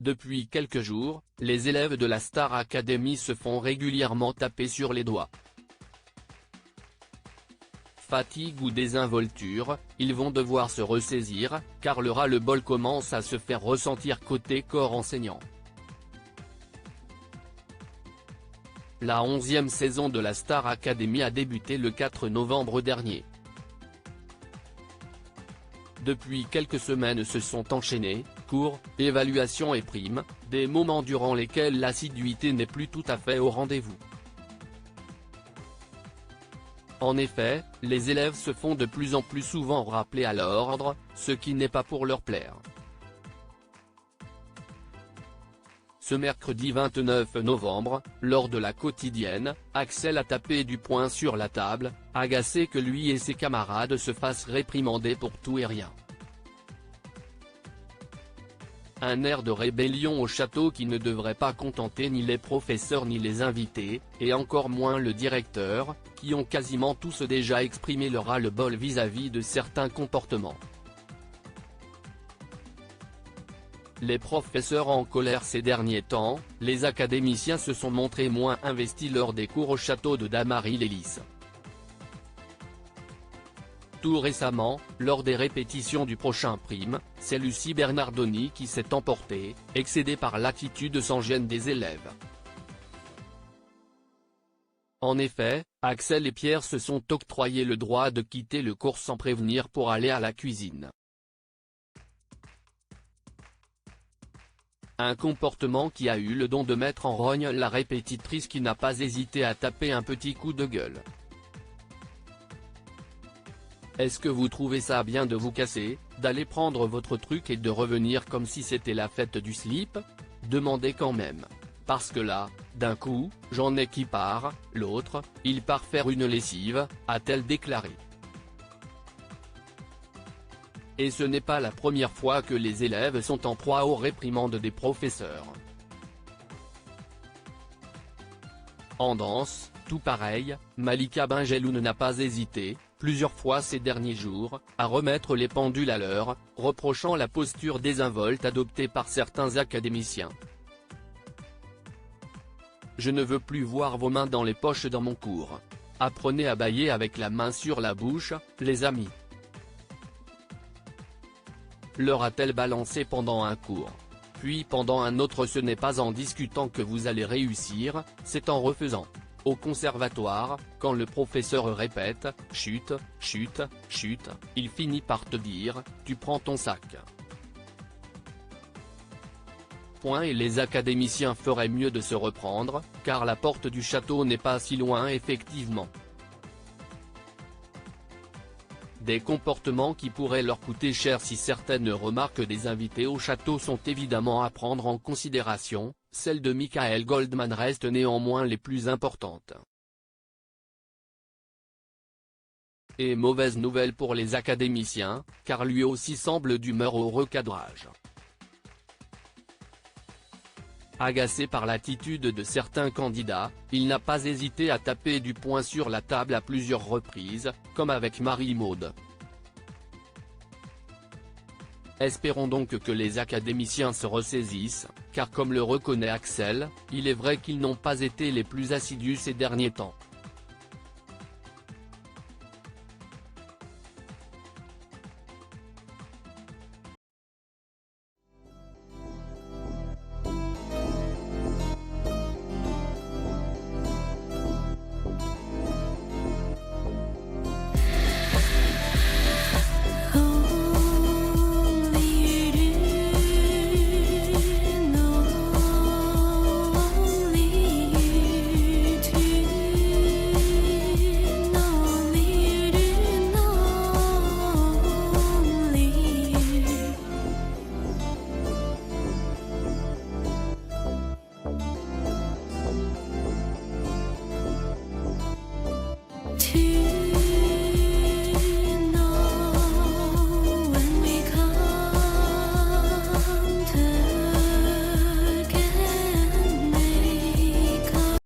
Depuis quelques jours, les élèves de la Star Academy se font régulièrement taper sur les doigts. Fatigue ou désinvolture, ils vont devoir se ressaisir, car le ras-le-bol commence à se faire ressentir côté corps enseignant. La 11e saison de la Star Academy a débuté le 4 novembre dernier. Depuis quelques semaines se sont enchaînés, cours, évaluations et primes, des moments durant lesquels l'assiduité n'est plus tout à fait au rendez-vous. En effet, les élèves se font de plus en plus souvent rappeler à l'ordre, ce qui n'est pas pour leur plaire. Ce mercredi 29 novembre, lors de la quotidienne, Axel a tapé du poing sur la table, agacé que lui et ses camarades se fassent réprimander pour tout et rien. Un air de rébellion au château qui ne devrait pas contenter ni les professeurs ni les invités, et encore moins le directeur, qui ont quasiment tous déjà exprimé leur ras-le-bol vis-à-vis de certains comportements. Les professeurs en colère ces derniers temps, les académiciens se sont montrés moins investis lors des cours au château de Damary-lès-Lys. Tout récemment, lors des répétitions du prochain prime, c'est Lucie Bernardoni qui s'est emportée, excédée par l'attitude sans gêne des élèves. En effet, Axel et Pierre se sont octroyés le droit de quitter le cours sans prévenir pour aller à la cuisine. Un comportement qui a eu le don de mettre en rogne la répétitrice qui n'a pas hésité à taper un petit coup de gueule. Est-ce que vous trouvez ça bien de vous casser, d'aller prendre votre truc et de revenir comme si c'était la fête du slip? Demandez quand même. Parce que là, d'un coup, j'en ai qui part, l'autre, il part faire une lessive, a-t-elle déclaré. Et ce n'est pas la première fois que les élèves sont en proie aux réprimandes des professeurs. En danse, tout pareil, Malika Benjeloun n'a pas hésité, plusieurs fois ces derniers jours, à remettre les pendules à l'heure, reprochant la posture désinvolte adoptée par certains académiciens. Je ne veux plus voir vos mains dans les poches dans mon cours. Apprenez à bâiller avec la main sur la bouche, les amis. Leur a-t-elle balancé pendant un cours. Puis pendant un autre, ce n'est pas en discutant que vous allez réussir, c'est en refaisant. Au conservatoire, quand le professeur répète « chut, chut, chut », il finit par te dire « tu prends ton sac ». Et les académiciens feraient mieux de se reprendre, car la porte du château n'est pas si loin effectivement. Des comportements qui pourraient leur coûter cher si certaines remarques des invités au château sont évidemment à prendre en considération, celles de Michael Goldman restent néanmoins les plus importantes. Et mauvaise nouvelle pour les académiciens, car lui aussi semble d'humeur au recadrage. Agacé par l'attitude de certains candidats, il n'a pas hésité à taper du poing sur la table à plusieurs reprises, comme avec Marie-Maude. Espérons donc que les académiciens se ressaisissent, car comme le reconnaît Axel, il est vrai qu'ils n'ont pas été les plus assidus ces derniers temps.